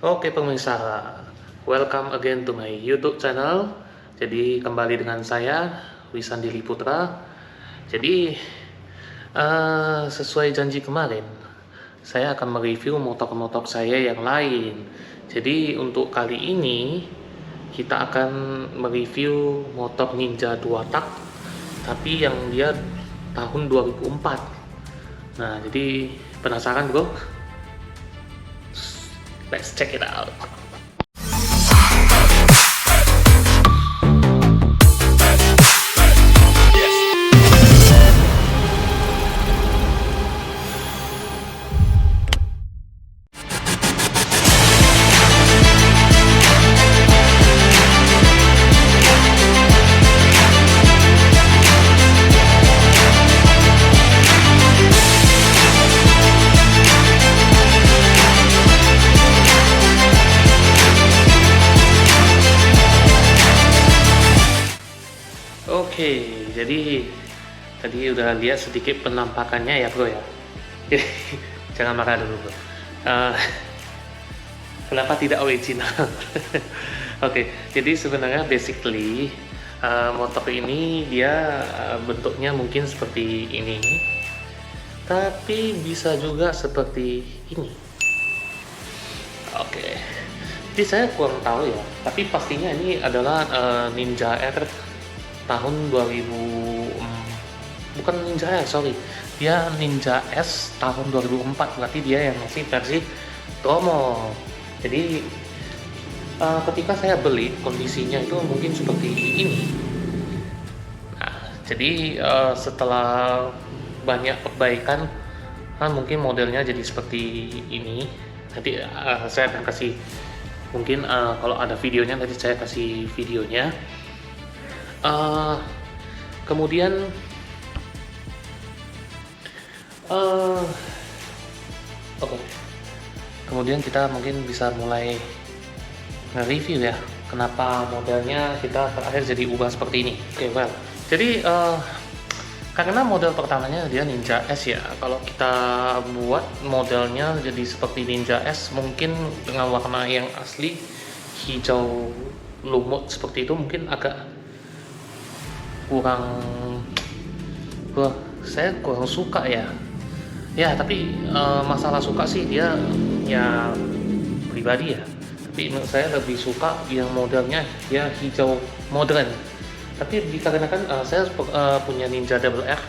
Oke pemirsa, welcome again to my YouTube channel. Jadi kembali dengan saya Wisandiri Putra. Jadi sesuai janji kemarin, saya akan mereview motor-motor saya yang lain. Jadi untuk kali ini kita akan mereview motor Ninja 2 tak, tapi yang dia tahun 2004. Nah, jadi penasaran bro? Let's check it out. Oke, jadi tadi udah lihat sedikit penampakannya ya bro ya. Jadi jangan marah dulu bro. Kenapa tidak original? Oke, jadi sebenarnya basically motor ini dia bentuknya mungkin seperti ini, tapi bisa juga seperti ini. Oke, jadi saya kurang tahu ya, tapi pastinya ini adalah Ninja R tahun 2000, bukan Ninja R, sorry, dia Ninja S tahun 2004, berarti dia yang masih versi promo. Jadi ketika saya beli kondisinya itu mungkin seperti ini. Nah, jadi setelah banyak perbaikan mungkin modelnya jadi seperti ini. Nanti saya akan kasih, mungkin kalau ada videonya nanti saya kasih videonya. Kemudian oke. Kemudian kita mungkin bisa mulai nge-review ya, kenapa modelnya kita terakhir jadi ubah seperti ini. Oke, well, jadi karena model pertamanya dia Ninja S ya. Kalau kita buat modelnya jadi seperti Ninja S, mungkin dengan warna yang asli hijau lumut seperti itu mungkin agak kurang, saya kurang suka ya. Tapi masalah suka sih dia ya pribadi ya. Tapi menurut saya lebih suka yang modelnya dia hijau modern. Tapi dikarenakan saya punya Ninja Double R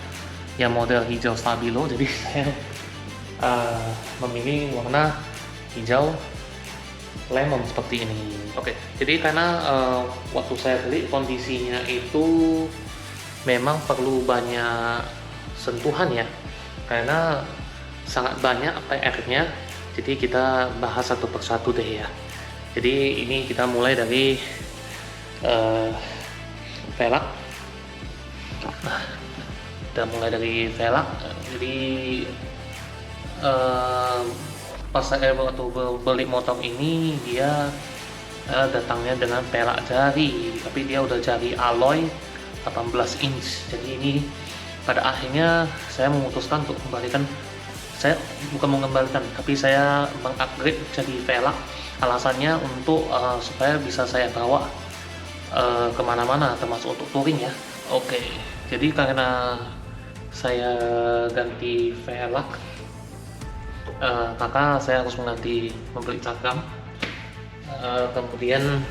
yang model hijau stabilo, jadi saya memilih warna hijau lemon seperti ini. Oke, jadi karena waktu saya beli kondisinya itu memang perlu banyak sentuhan ya, karena sangat banyak PR-nya. Jadi kita bahas satu persatu deh ya. Jadi ini kita mulai dari velg. Nah, kita mulai dari velg. Jadi pas saya waktu beli motor ini dia datangnya dengan pelak jari, tapi dia udah jari alloy 18 inch. Jadi ini pada akhirnya saya memutuskan untuk kembalikan, saya bukan mengembalikan, tapi saya mengupgrade jadi velg. Alasannya untuk supaya bisa saya bawa kemana-mana, termasuk untuk touring ya. Oke, jadi karena saya ganti velg, maka saya harus membeli cakram. Kemudian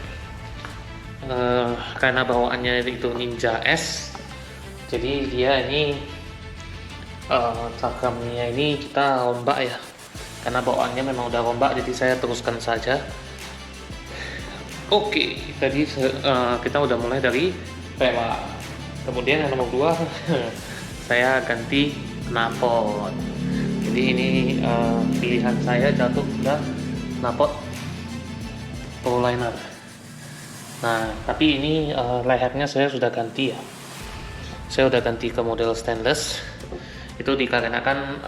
karena bawaannya itu Ninja S, jadi dia ini cakramnya ini kita rombak ya, karena bawaannya memang udah rombak, jadi saya teruskan saja. Oke, tadi kita udah mulai dari velg. Kemudian yang nomor 2 saya ganti knalpot. Jadi ini pilihan saya jatuh ke knalpot ProLiner. Nah, tapi ini lehernya saya sudah ganti ya. Saya udah ganti ke model stainless. Itu dikarenakan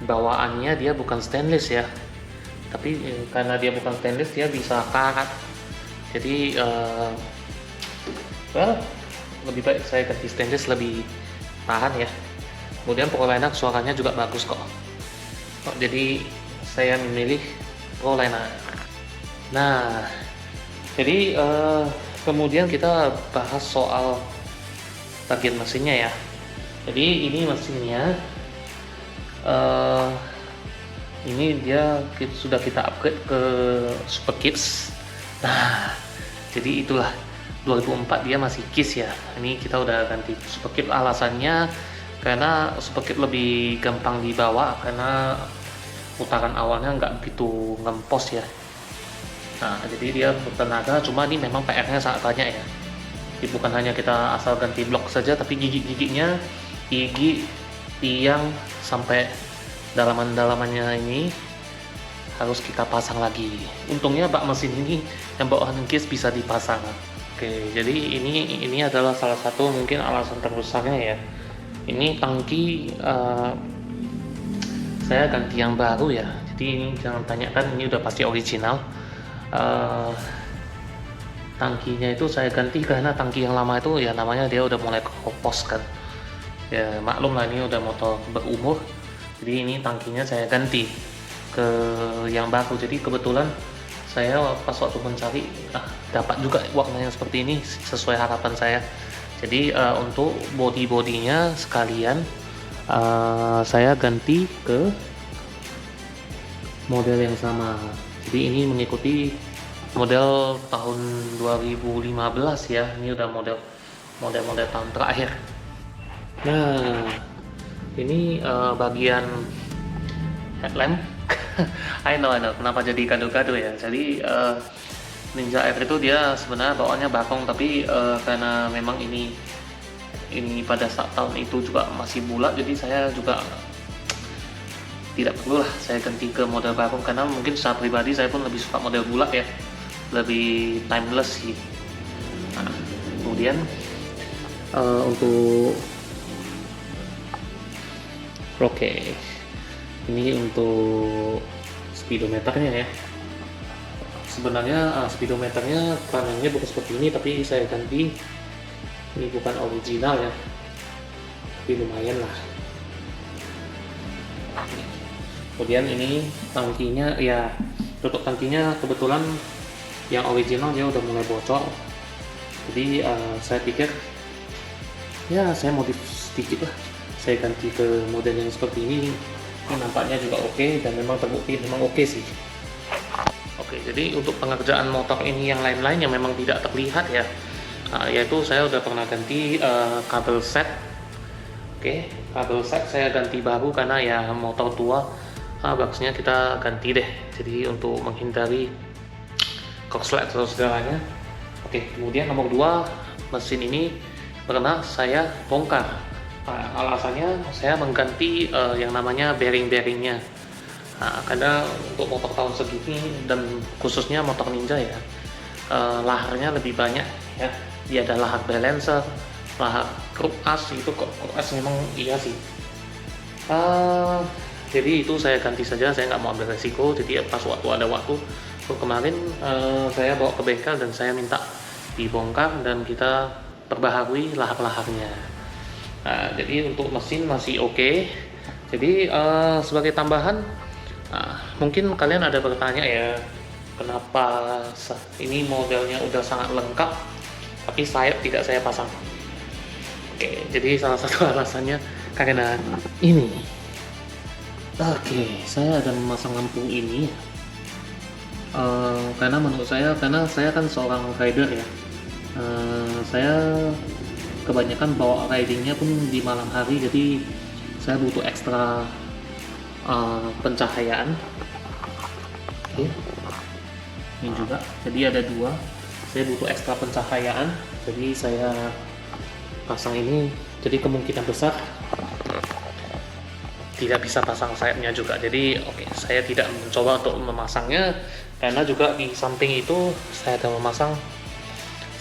bawaannya dia bukan stainless ya. Tapi karena dia bukan stainless, dia bisa karat. Jadi lebih baik saya ganti stainless, lebih tahan ya. Kemudian ProLiner suaranya juga bagus kok. Jadi saya memilih ProLiner. Nah, jadi kemudian kita bahas soal bagian mesinnya ya. Jadi ini mesinnya, ini dia sudah kita upgrade ke Super Kids. Nah, jadi itulah 2004 dia masih KISS ya. Ini kita udah ganti Super Kids, alasannya karena Super Kids lebih gampang dibawa karena putaran awalnya nggak begitu ngempos ya. Nah, jadi dia bertenaga, cuma ini memang PR-nya sangat banyak ya. Jadi bukan hanya kita asal ganti blok saja, tapi gigi-giginya, gigi, tiang, sampai dalaman-dalamannya ini harus kita pasang lagi. Untungnya bak mesin ini yang bawaan KISS bisa dipasang. Oke, jadi ini adalah salah satu mungkin alasan terbesarnya ya. Ini tangki saya ganti yang baru ya. Jadi ini jangan tanyakan, ini udah pasti original. Tangkinya itu saya ganti karena tangki yang lama itu ya namanya dia udah mulai keropos kan ya, maklum lah ini udah motor berumur, jadi ini tangkinya saya ganti ke yang baru. Jadi kebetulan saya pas waktu mencari dapat juga warnanya seperti ini sesuai harapan saya. Jadi untuk bodinya sekalian saya ganti ke model yang sama. Jadi ini mengikuti model tahun 2015 ya. Ini udah model tahun terakhir. Nah, ini bagian headlamp. I know kenapa jadi kado-kado ya. Jadi Ninja R itu dia sebenarnya bawaannya bakong, tapi karena memang ini pada saat tahun itu juga masih bulat, jadi saya juga tidak perlu lah saya ganti ke model bakong, karena mungkin secara pribadi saya pun lebih suka model bulat ya, lebih timeless sih. Nah, kemudian untuk ini untuk speedometernya ya. Sebenarnya speedometernya panelnya bukan seperti ini, tapi saya ganti. Ini bukan original ya, tapi lumayan lah. Kemudian ini tangkinya ya, tutup tangkinya kebetulan yang original dia udah mulai bocor. Jadi saya pikir ya saya modif sedikit lah, saya ganti ke model yang seperti ini. Ini nampaknya juga oke, dan memang terbukti memang oke sih. Oke, jadi untuk pengerjaan motor ini yang lain-lain yang memang tidak terlihat ya, yaitu saya udah pernah ganti kabel set. Oke, kabel set saya ganti baru karena ya motor tua, boxnya kita ganti deh. Jadi untuk menghindari korslet atau segalanya. Oke, kemudian nomor 2, mesin ini pernah saya bongkar. Alasannya saya mengganti yang namanya bearing-bearingnya. Karena untuk motor tahun segini dan khususnya motor Ninja ya, laharnya lebih banyak ya. Dia ada lahar balancer, lahar croup as, itu kok croup as memang iya sih. Jadi itu saya ganti saja, saya nggak mau ambil resiko. Jadi pas ada waktu kemarin saya bawa ke bengkel dan saya minta dibongkar dan kita perbaharui lahar-laharnya. Jadi untuk mesin masih oke. Jadi sebagai tambahan, mungkin kalian ada bertanya ya, kenapa ini modelnya udah sangat lengkap tapi sayap tidak saya pasang. Oke, jadi salah satu alasannya karena ini. Oke, saya ada memasang lampu ini karena menurut saya, karena saya kan seorang rider ya, saya kebanyakan bawa ridingnya pun di malam hari, jadi saya butuh ekstra pencahayaan. Oke, ini juga, jadi ada 2, saya butuh ekstra pencahayaan, jadi saya pasang ini. Jadi kemungkinan besar tidak bisa pasang sayapnya juga. Jadi saya tidak mencoba untuk memasangnya karena juga di samping itu saya ada memasang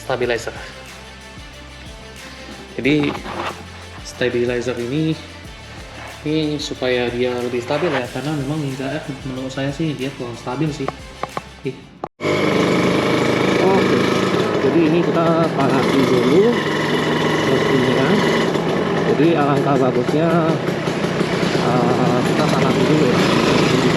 stabilizer. Jadi stabilizer ini supaya dia lebih stabil ya, karena memang Ninja R menurut saya sih dia kurang stabil sih. Oke, jadi ini kita panasin dulu mesinnya. Jadi alangkah bagusnya kita panasin dulu ya, jadi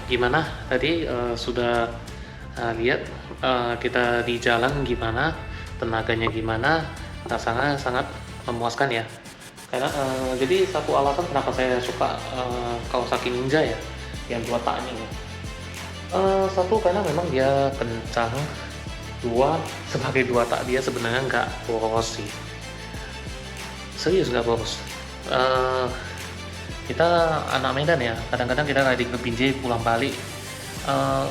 gimana tadi sudah lihat kita di jalan gimana, tenaganya gimana, rasanya sangat memuaskan ya. Karena jadi satu alasan kenapa saya suka Kawasaki Ninja ya, yang 2 tak ini ya. Satu karena memang dia kencang, dua sebagai 2 tak dia sebenarnya nggak boros sih, serius nggak boros. Eh, kita anak Medan ya, kadang-kadang kita riding ke Binjai pulang balik, eh,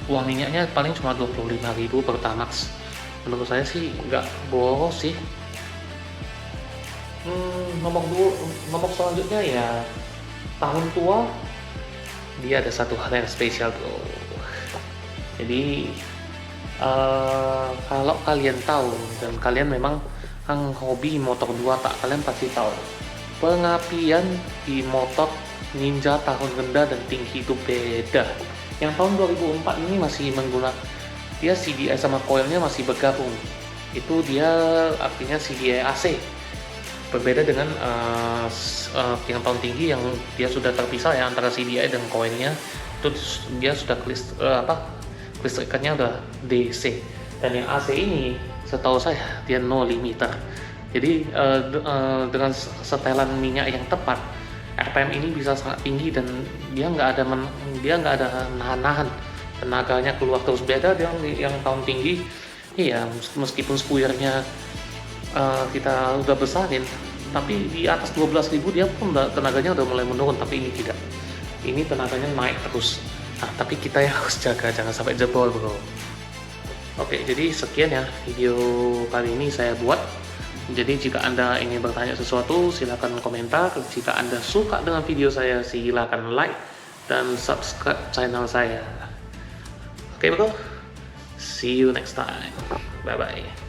uang minyaknya paling cuma 25.000 per Tamax. Menurut saya sih nggak boros sih. Nomor selanjutnya ya tahun tua, dia ada satu hal yang spesial bro. Jadi kalau kalian tahu dan kalian memang hobi motor 2 tak, kalian pasti tahu pengapian di motor Ninja tahun rendah dan tinggi itu beda. Yang tahun 2004 ini masih menggunakan, dia CDI sama coilnya masih bergabung, itu dia artinya CDI AC. Berbeda dengan yang tahun tinggi yang dia sudah terpisah ya antara CDI dan coilnya, itu dia sudah kelistrikannya udah DC. Dan yang AC ini setahu saya dia no limiter. Jadi dengan setelan minyak yang tepat, RPM ini bisa sangat tinggi dan dia nggak ada nahan-nahan, tenaganya keluar terus. Beda dengan yang tahun tinggi, iya meskipun spoilernya kita udah besarin, tapi di atas 12.000 dia pun tenaganya udah mulai menurun. Tapi ini tidak, ini tenaganya naik terus. Nah, tapi kita yang harus jaga jangan sampai jebol bro. Oke, jadi sekian ya video kali ini saya buat. Jadi jika Anda ingin bertanya sesuatu silahkan komentar. Jika Anda suka dengan video saya silahkan like dan subscribe channel saya. Oke bro, see you next time, bye bye.